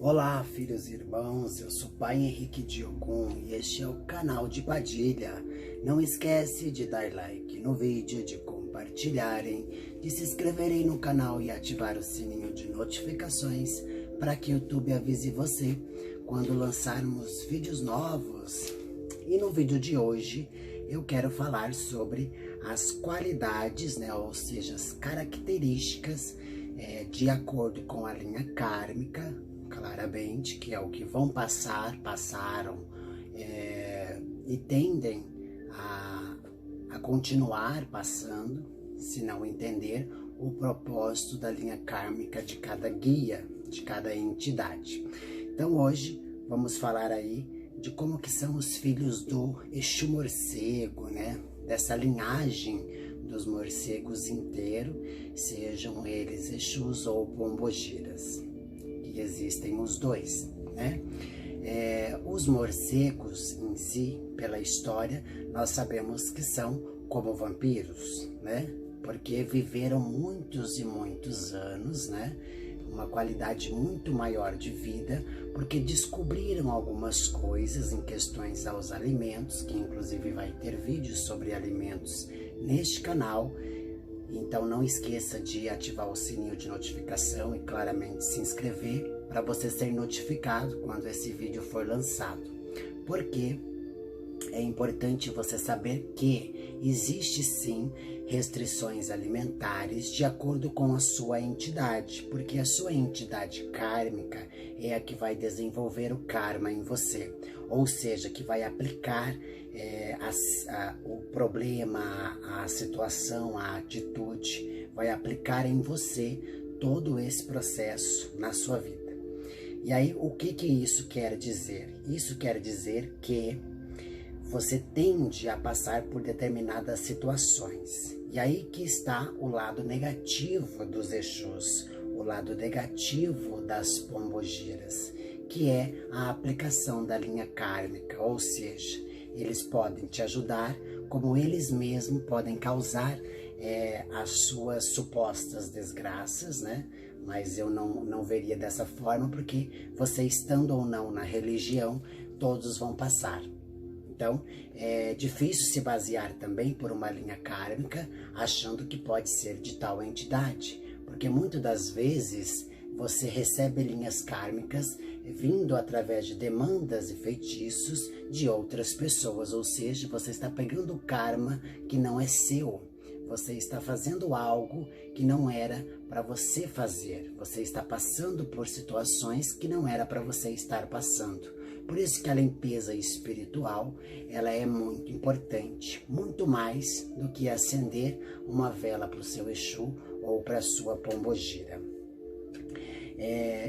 Olá, filhos e irmãos, eu sou Pai Henrique Diocon e este é o canal de Padilha. Não esquece de dar like no vídeo, de compartilharem, de se inscreverem no canal e ativar o sininho de notificações para que o YouTube avise você quando lançarmos vídeos novos. E no vídeo de hoje eu quero falar sobre as qualidades, ou seja, as características de acordo com a linha kármica, claramente, que é o que vão passaram e tendem a continuar passando, se não entender o propósito da linha kármica de cada guia, de cada entidade. Então hoje vamos falar aí de como que são os filhos do Exu Morcego, dessa linhagem dos morcegos inteiro, sejam eles Exus ou Pombogiras. E existem os dois, Os morcegos em si, pela história, nós sabemos que são como vampiros, Porque viveram muitos e muitos anos, Uma qualidade muito maior de vida, porque descobriram algumas coisas em questões aos alimentos, que inclusive vai ter vídeos sobre alimentos neste canal. Então não esqueça de ativar o sininho de notificação e claramente se inscrever para você ser notificado quando esse vídeo for lançado. Porque é importante você saber que existe sim restrições alimentares de acordo com a sua entidade, porque a sua entidade kármica é a que vai desenvolver o karma em você, ou seja, que vai aplicar o problema, a situação, a atitude, vai aplicar em você todo esse processo na sua vida. E aí, o que isso quer dizer? Isso quer dizer que você tende a passar por determinadas situações. E aí que está o lado negativo dos Exus, o lado negativo das Pombogiras, que é a aplicação da linha kármica, ou seja, eles podem te ajudar, como eles mesmos podem causar as suas supostas desgraças, Mas eu não veria dessa forma, porque você estando ou não na religião, todos vão passar. Então, é difícil se basear também por uma linha kármica, achando que pode ser de tal entidade, porque muitas das vezes você recebe linhas kármicas vindo através de demandas e feitiços de outras pessoas, ou seja, você está pegando o karma que não é seu, você está fazendo algo que não era para você fazer, você está passando por situações que não era para você estar passando. Por isso que a limpeza espiritual, ela é muito importante, muito mais do que acender uma vela para o seu Exu ou para a sua Pombogira.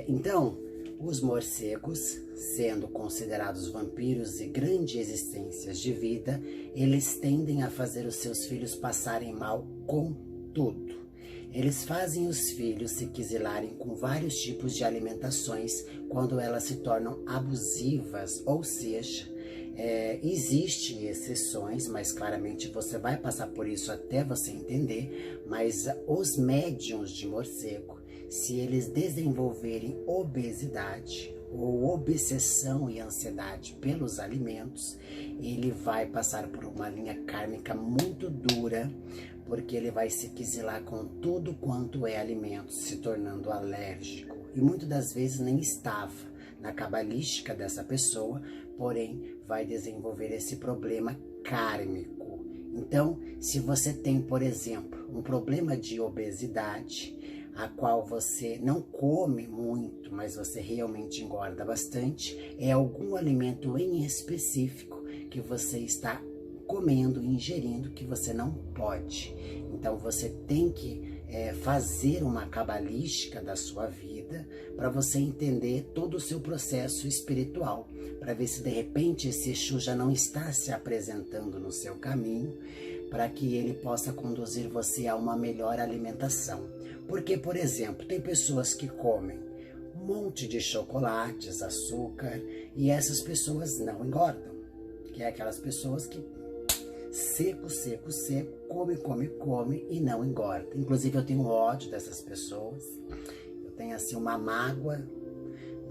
Então, os morcegos, sendo considerados vampiros e grandes existências de vida, eles tendem a fazer os seus filhos passarem mal com tudo. Eles fazem os filhos se quisilarem com vários tipos de alimentações quando elas se tornam abusivas, ou seja, existem exceções, mas claramente você vai passar por isso até você entender, mas os médiuns de morcego, se eles desenvolverem obesidade ou obsessão e ansiedade pelos alimentos, ele vai passar por uma linha kármica muito dura, porque ele vai se quisilar com tudo quanto é alimento, se tornando alérgico. E muitas das vezes nem estava na cabalística dessa pessoa, porém vai desenvolver esse problema kármico. Então, se você tem, por exemplo, um problema de obesidade, a qual você não come muito, mas você realmente engorda bastante, é algum alimento em específico que você está comendo, ingerindo, que você não pode. Então você tem que fazer uma cabalística da sua vida para você entender todo o seu processo espiritual, para ver se de repente esse Exu já não está se apresentando no seu caminho, para que ele possa conduzir você a uma melhor alimentação. Porque, por exemplo, tem pessoas que comem um monte de chocolates, açúcar, e essas pessoas não engordam, que é aquelas pessoas que seco, come e não engorda. Inclusive eu tenho ódio dessas pessoas, eu tenho assim uma mágoa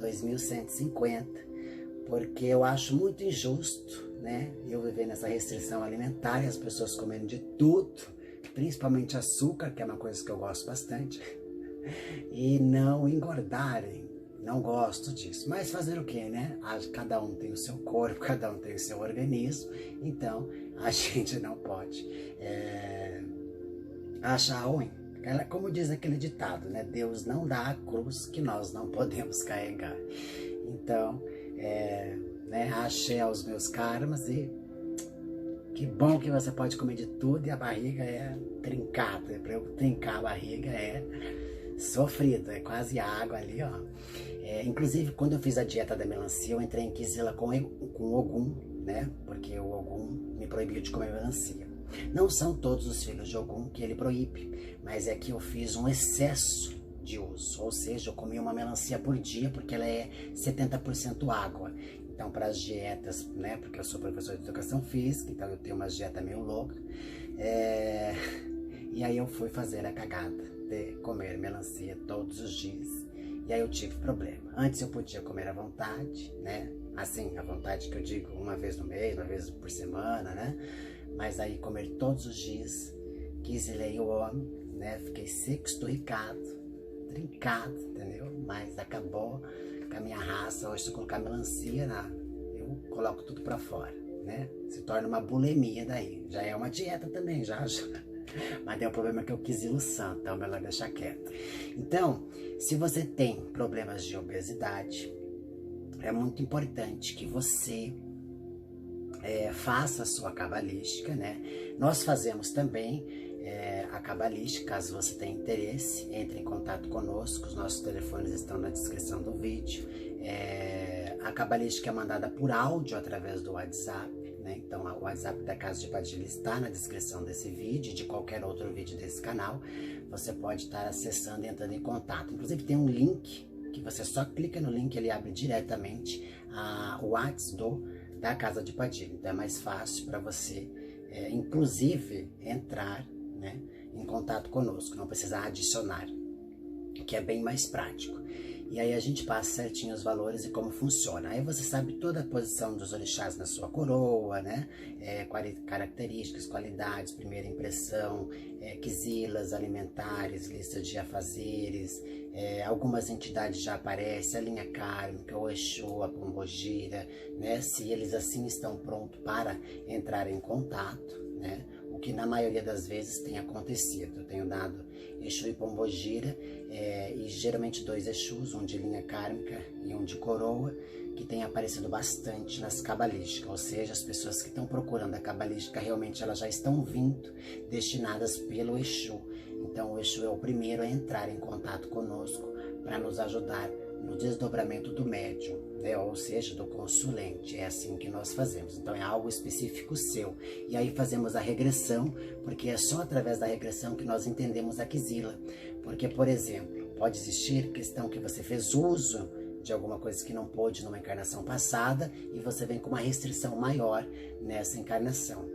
2.150, porque eu acho muito injusto, né? Eu viver nessa restrição alimentar e as pessoas comendo de tudo, principalmente açúcar, que é uma coisa que eu gosto bastante, e não engordarem. Não gosto disso, mas fazer o que, né? Cada um tem o seu corpo, cada um tem o seu organismo, então a gente não pode achar ruim. Como diz aquele ditado, né? Deus não dá a cruz que nós não podemos carregar. Então, né? Achei aos meus karmas e que bom que você pode comer de tudo e a barriga é trincada. Para eu trincar a barriga é sofrido, é quase água ali, ó. Inclusive, quando eu fiz a dieta da melancia, eu entrei em Kizila com o Ogum, né? Porque o Ogum me proibiu de comer melancia. Não são todos os filhos de Ogum que ele proíbe, mas é que eu fiz um excesso de uso, ou seja, eu comi uma melancia por dia porque ela é 70% água. Então, para as dietas, né? Porque eu sou professor de educação física, então eu tenho uma dieta meio louca. E aí eu fui fazer a cagada de comer melancia todos os dias. E aí eu tive problema. Antes eu podia comer à vontade, né? Assim, à vontade que eu digo, uma vez no mês, uma vez por semana, né? Mas aí comer todos os dias, quisilei o homem, né? Fiquei seco, esturricado, trincado, entendeu? Mas acabou com a minha raça. Hoje, se eu colocar melancia, eu coloco tudo pra fora, né? Se torna uma bulimia daí. Já é uma dieta também, já. Mas tem um problema que eu quis ilusão, então melhor deixar quieto. Então, se você tem problemas de obesidade, é muito importante que você faça a sua cabalística, né? Nós fazemos também a cabalística, caso você tenha interesse, entre em contato conosco, os nossos telefones estão na descrição do vídeo. A cabalística é mandada por áudio através do WhatsApp. Né? Então, o WhatsApp da Casa de Padilha está na descrição desse vídeo e de qualquer outro vídeo desse canal. Você pode estar acessando e entrando em contato. Inclusive, tem um link que você só clica no link, ele abre diretamente o WhatsApp da Casa de Padilha. Então, é mais fácil para você, inclusive, entrar, né, em contato conosco. Não precisa adicionar, que é bem mais prático. E aí a gente passa certinho os valores e como funciona. Aí você sabe toda a posição dos orixás na sua coroa, né? Características, qualidades, primeira impressão, quizilas alimentares, lista de afazeres, algumas entidades já aparecem, a linha kármica, o Exu, a Pombogira, né? Se eles assim estão prontos para entrar em contato, né? O que na maioria das vezes tem acontecido. Eu tenho dado Exu e Pombogira, e geralmente 2 Exus, um de linha kármica e um de coroa, que tem aparecido bastante nas cabalísticas, ou seja, as pessoas que estão procurando a cabalística realmente elas já estão vindo destinadas pelo Exu. Então o Exu é o primeiro a entrar em contato conosco para nos ajudar no desdobramento do médium, né? Ou seja, do consulente. É assim que nós fazemos. Então é algo específico seu. E aí fazemos a regressão, porque é só através da regressão que nós entendemos a quizila. Porque, por exemplo, pode existir questão que você fez uso de alguma coisa que não pôde numa encarnação passada e você vem com uma restrição maior nessa encarnação.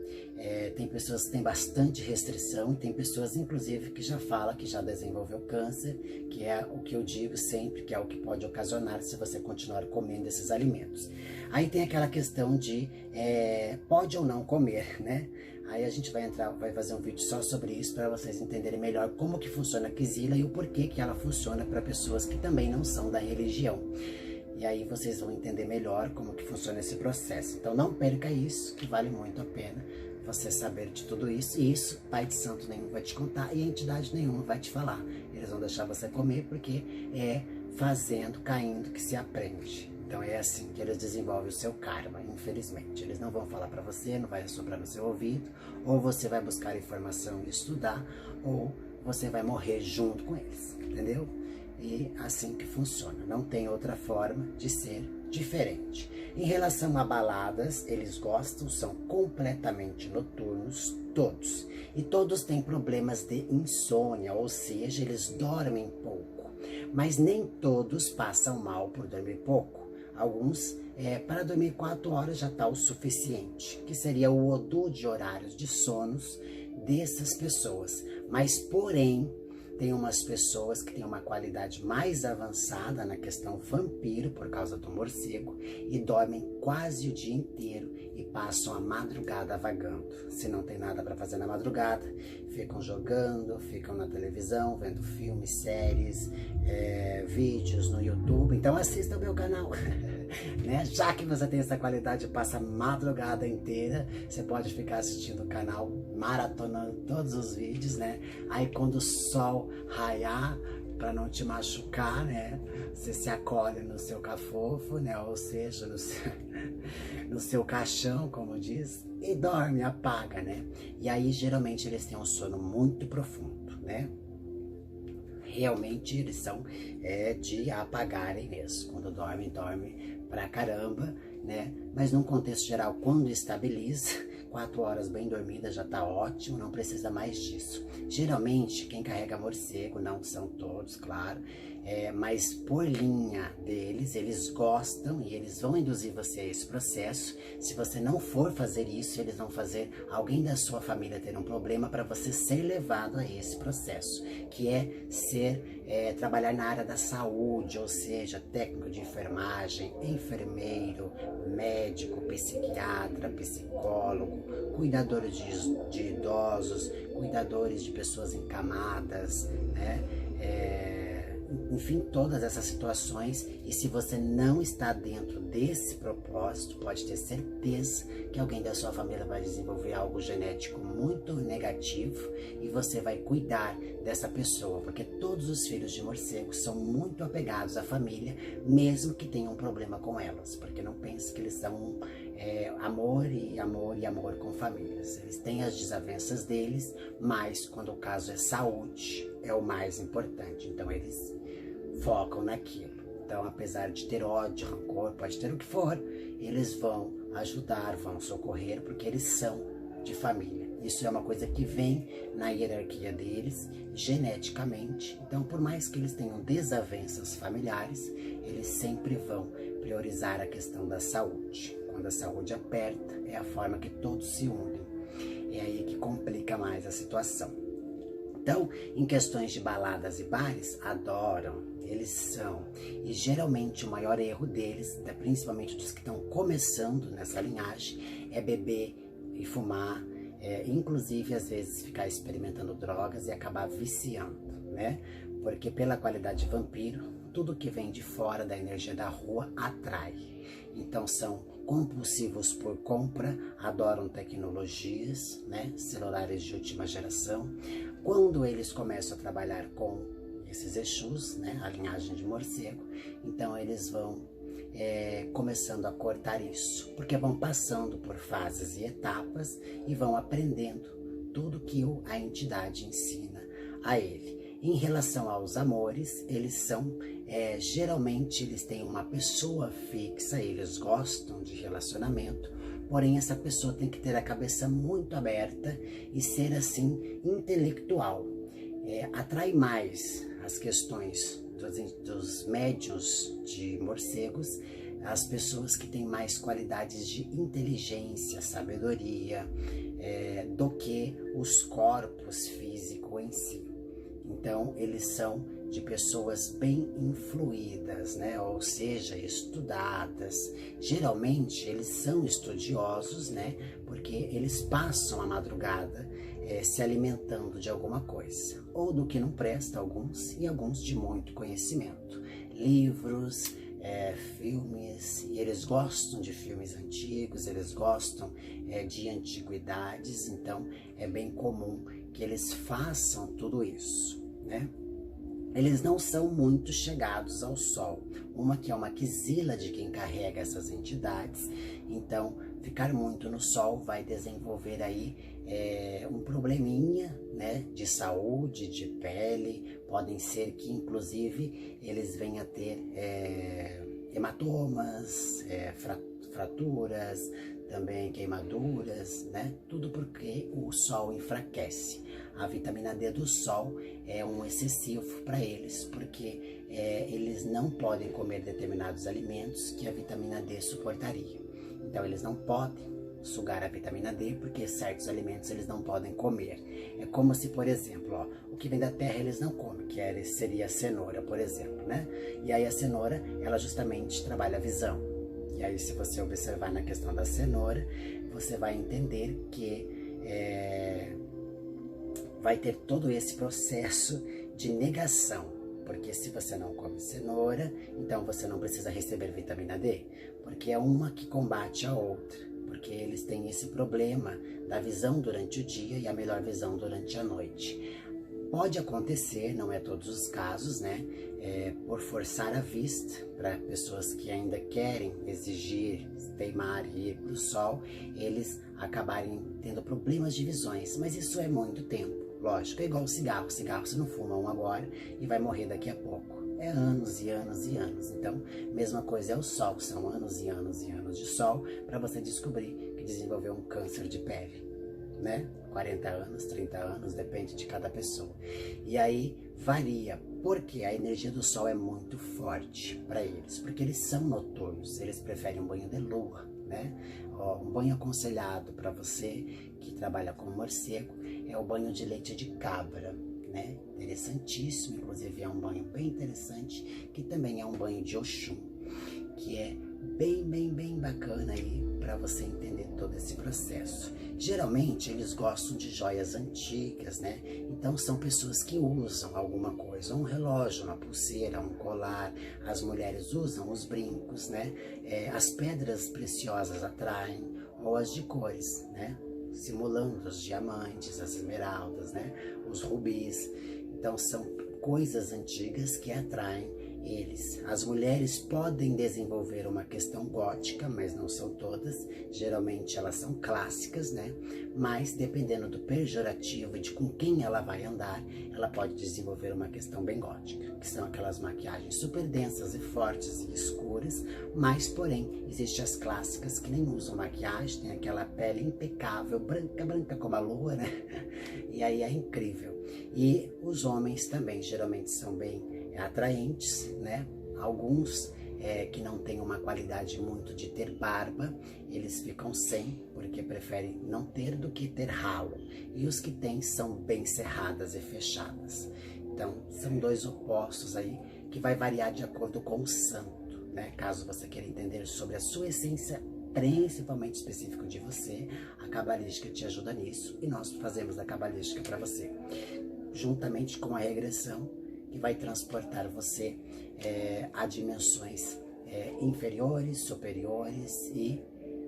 Tem pessoas que têm bastante restrição, tem pessoas inclusive que já falam que já desenvolveu câncer, que é o que eu digo sempre, que é o que pode ocasionar se você continuar comendo esses alimentos. Aí tem aquela questão de pode ou não comer, né? Aí a gente vai fazer um vídeo só sobre isso para vocês entenderem melhor como que funciona a quizila e o porquê que ela funciona para pessoas que também não são da religião. E aí vocês vão entender melhor como que funciona esse processo. Então não perca isso, que vale muito a pena você saber de tudo isso. E isso Pai de Santo nenhum vai te contar e entidade nenhuma vai te falar. Eles vão deixar você comer porque é fazendo, caindo que se aprende. Então é assim que eles desenvolvem o seu karma, infelizmente. Eles não vão falar para você, não vai assoprar no seu ouvido, ou você vai buscar informação e estudar, ou você vai morrer junto com eles, entendeu? E assim que funciona, não tem outra forma de ser diferente. Em relação a baladas, eles gostam, são completamente noturnos, todos. E todos têm problemas de insônia, ou seja, eles dormem pouco. Mas nem todos passam mal por dormir pouco. Alguns, para dormir 4 horas já está o suficiente, que seria o Odu de horários de sonos dessas pessoas. Mas, porém, Tem umas pessoas que têm uma qualidade mais avançada na questão vampiro por causa do morcego e dormem quase o dia inteiro e passam a madrugada vagando. Se não tem nada para fazer na madrugada, ficam jogando, ficam na televisão, vendo filmes, séries, vídeos no YouTube. Então assista o meu canal. Né? Já que você tem essa qualidade e passa a madrugada inteira, você pode ficar assistindo o canal, maratonando todos os vídeos, né? Aí quando o sol raiar, para não te machucar, né? Você se acolhe no seu cafofo, né? Ou seja, no seu caixão, como diz, e dorme, apaga, né? E aí geralmente eles têm um sono muito profundo, né? Realmente eles são de apagarem mesmo. Quando dorme pra caramba, né? Mas num contexto geral, quando estabiliza, 4 horas bem dormida já tá ótimo, não precisa mais disso. Geralmente, quem carrega morcego, não são todos, claro, mas por linha deles, eles gostam e eles vão induzir você a esse processo. Se você não for fazer isso, eles vão fazer alguém da sua família ter um problema para você ser levado a esse processo, que é trabalhar na área da saúde, ou seja, técnico de enfermagem, enfermeiro, médico, psiquiatra, psicólogo, cuidadores de idosos, cuidadores de pessoas encamadas, né? Enfim, todas essas situações. E se você não está dentro desse propósito, pode ter certeza que alguém da sua família vai desenvolver algo genético muito negativo e você vai cuidar dessa pessoa, porque todos os filhos de morcego são muito apegados à família, mesmo que tenham um problema com elas, porque não pense que eles são amor e amor e amor com famílias. Eles têm as desavenças deles, mas quando o caso é saúde, é o mais importante. Então eles focam naquilo. Então, apesar de ter ódio, rancor, pode ter o que for, eles vão ajudar, vão socorrer, porque eles são de família. Isso é uma coisa que vem na hierarquia deles, geneticamente. Então, por mais que eles tenham desavenças familiares, eles sempre vão priorizar a questão da saúde. Quando a saúde aperta, é a forma que todos se unem. É aí que complica mais a situação. Então, em questões de baladas e bares, adoram, eles são. E geralmente o maior erro deles, principalmente dos que estão começando nessa linhagem, é beber e fumar, inclusive às vezes ficar experimentando drogas e acabar viciando, né? Porque pela qualidade de vampiro, tudo que vem de fora da energia da rua atrai. Então são compulsivos por compra, adoram tecnologias, né? Celulares de última geração. Quando eles começam a trabalhar com esses Exus, né? A linhagem de morcego, então eles vão começando a cortar isso, porque vão passando por fases e etapas e vão aprendendo tudo que a entidade ensina a ele. Em relação aos amores, eles são, geralmente eles têm uma pessoa fixa, eles gostam de relacionamento, porém essa pessoa tem que ter a cabeça muito aberta e ser assim intelectual. Atrai mais as questões dos médiuns de morcegos, as pessoas que têm mais qualidades de inteligência, sabedoria, do que os corpos físicos em si. Então, eles são de pessoas bem influídas, né? Ou seja, estudadas. Geralmente, eles são estudiosos, né? Porque eles passam a madrugada se alimentando de alguma coisa. Ou do que não presta, alguns, e alguns de muito conhecimento. Livros, filmes, e eles gostam de filmes antigos, eles gostam de antiguidades, então é bem comum que eles façam tudo isso, né? Eles não são muito chegados ao sol, que é uma quizila de quem carrega essas entidades, então ficar muito no sol vai desenvolver aí um probleminha, né, de saúde, de pele. Podem ser que inclusive eles venham a ter hematomas, fraturas, também queimaduras, né? Tudo porque o sol enfraquece. A vitamina D do sol é um excessivo para eles, porque eles não podem comer determinados alimentos que a vitamina D suportaria. Então eles não podem sugar a vitamina D, porque certos alimentos eles não podem comer. É como se, por exemplo, ó, o que vem da terra eles não comem, seria a cenoura, por exemplo, né? E aí a cenoura, ela justamente trabalha a visão. E aí, se você observar na questão da cenoura, você vai entender que vai ter todo esse processo de negação. Porque se você não come cenoura, então você não precisa receber vitamina D. Porque é uma que combate a outra. Porque eles têm esse problema da visão durante o dia e a melhor visão durante a noite. Pode acontecer, não é todos os casos, né? Por forçar a vista, para pessoas que ainda querem exigir, teimar e ir para o sol, eles acabarem tendo problemas de visões. Mas isso é muito tempo. Lógico, é igual o cigarro. Cigarro você não fuma um agora e vai morrer daqui a pouco. É anos e anos e anos. Então, mesma coisa é o sol. São anos e anos e anos de sol para você descobrir que desenvolveu um câncer de pele, né? 40 anos, 30 anos, depende de cada pessoa. E aí varia, porque a energia do sol é muito forte para eles. Porque eles são noturnos, eles preferem um banho de lua, né? Um banho aconselhado para você que trabalha com morcego é o banho de leite de cabra, né? Interessantíssimo, inclusive é um banho bem interessante, que também é um banho de Oxum, que é bem bacana aí para você entender todo esse processo. Geralmente eles gostam de joias antigas, né? Então são pessoas que usam alguma coisa, um relógio, uma pulseira, um colar. As mulheres usam os brincos, né? As pedras preciosas atraem, ou as de cores, né? Simulando os diamantes, as esmeraldas, né? Os rubis. Então são coisas antigas que atraem eles. As mulheres podem desenvolver uma questão gótica, mas não são todas. Geralmente elas são clássicas, né? Mas dependendo do pejorativo e de com quem ela vai andar, ela pode desenvolver uma questão bem gótica, que são aquelas maquiagens super densas e fortes e escuras, mas porém existem as clássicas que nem usam maquiagem, tem aquela pele impecável, branca como a lua, né? E aí é incrível. E os homens também geralmente são bem atraentes, né? Alguns que não têm uma qualidade muito de ter barba, eles ficam sem, porque preferem não ter do que ter ralo. E os que têm são bem cerradas e fechadas. Então, são dois opostos aí, que vai variar de acordo com o santo, né? Caso você queira entender sobre a sua essência, principalmente específico de você, a cabalística te ajuda nisso, e nós fazemos a cabalística para você, juntamente com a regressão, que vai transportar você a dimensões inferiores, superiores e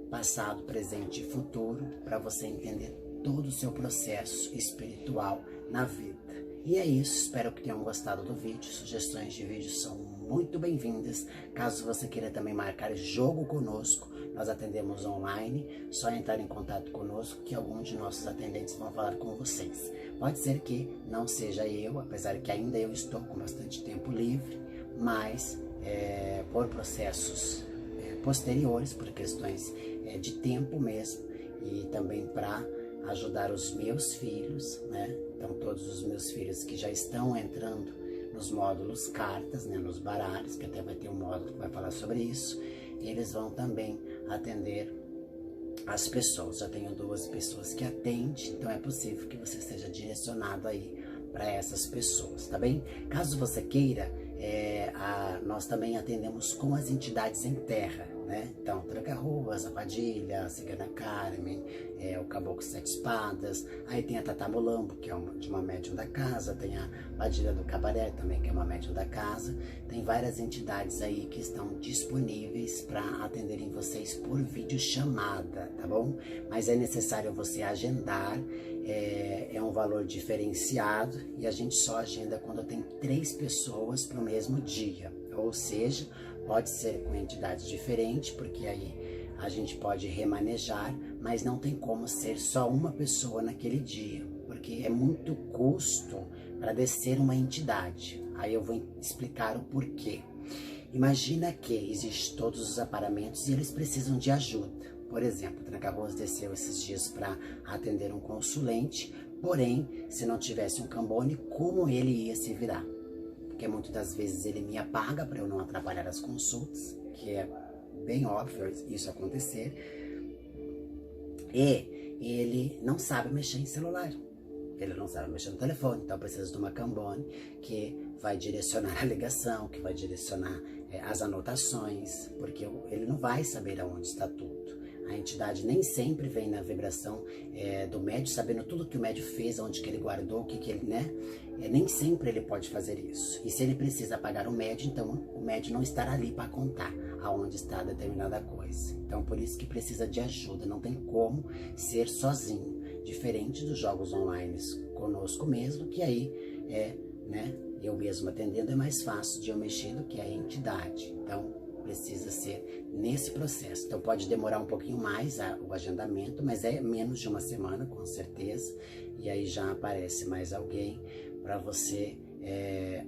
passado, presente e futuro, para você entender todo o seu processo espiritual na vida. E é isso, espero que tenham gostado do vídeo. Sugestões de vídeo são muito bem-vindas. Caso você queira também marcar jogo conosco, nós atendemos online, só entrar em contato conosco que algum de nossos atendentes vão falar com vocês. Pode ser que não seja eu, apesar que ainda eu estou com bastante tempo livre, mas por processos posteriores, por questões de tempo mesmo, e também para ajudar os meus filhos, né? Então todos os meus filhos que já estão entrando nos módulos cartas, né? Nos baralhos, que até vai ter um módulo que vai falar sobre isso, eles vão também atender as pessoas. Já tenho 2 pessoas que atendem, então é possível que você seja direcionado aí para essas pessoas, tá bem? Caso você queira, nós também atendemos com as entidades em terra, né? Então, Tranca-Ruas, a Padilha, a Cigana Carmen, o Caboclo Sete Espadas, aí tem a Tata Mulambo, que é de uma médium da casa, tem a Padilha do Cabaré também, que é uma médium da casa. Tem várias entidades aí que estão disponíveis para atenderem vocês por videochamada, tá bom? Mas é necessário você agendar, é um valor diferenciado, e a gente só agenda quando tem 3 pessoas para o mesmo dia, ou seja, pode ser com entidades diferentes, porque aí a gente pode remanejar, mas não tem como ser só uma pessoa naquele dia, porque é muito custo para descer uma entidade. Aí eu vou explicar o porquê. Imagina que existem todos os aparamentos e eles precisam de ajuda. Por exemplo, o Tranca-Ruas desceu esses dias para atender um consulente, porém, se não tivesse um Cambone, como ele ia se virar? Porque muitas das vezes ele me apaga para eu não atrapalhar as consultas, que é bem óbvio isso acontecer. E ele não sabe mexer em celular. Ele não sabe mexer no telefone, então precisa de uma Cambone que vai direcionar a ligação, que vai direcionar as anotações, porque ele não vai saber aonde está tudo. A entidade nem sempre vem na vibração do médium, sabendo tudo que o médium fez, onde que ele guardou, o que ele, né? Nem sempre ele pode fazer isso. E se ele precisa pagar o médium, então o médium não estará ali para contar aonde está determinada coisa. Então por isso que precisa de ajuda, não tem como ser sozinho. Diferente dos jogos online conosco mesmo, que aí né? Eu mesmo atendendo é mais fácil de eu mexer do que a entidade. Então precisa ser nesse processo. Então pode demorar um pouquinho mais o agendamento, mas é menos de uma semana, com certeza. E aí já aparece mais alguém para você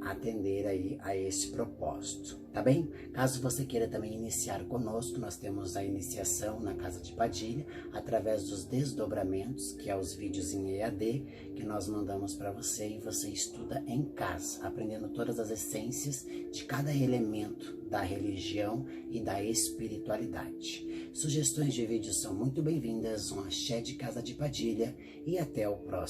atender aí a esse propósito, tá bem? Caso você queira também iniciar conosco, nós temos a iniciação na Casa de Padilha, através dos desdobramentos, que é os vídeos em EAD, que nós mandamos para você e você estuda em casa, aprendendo todas as essências de cada elemento da religião e da espiritualidade. Sugestões de vídeos são muito bem-vindas, um axé de Casa de Padilha e até o próximo.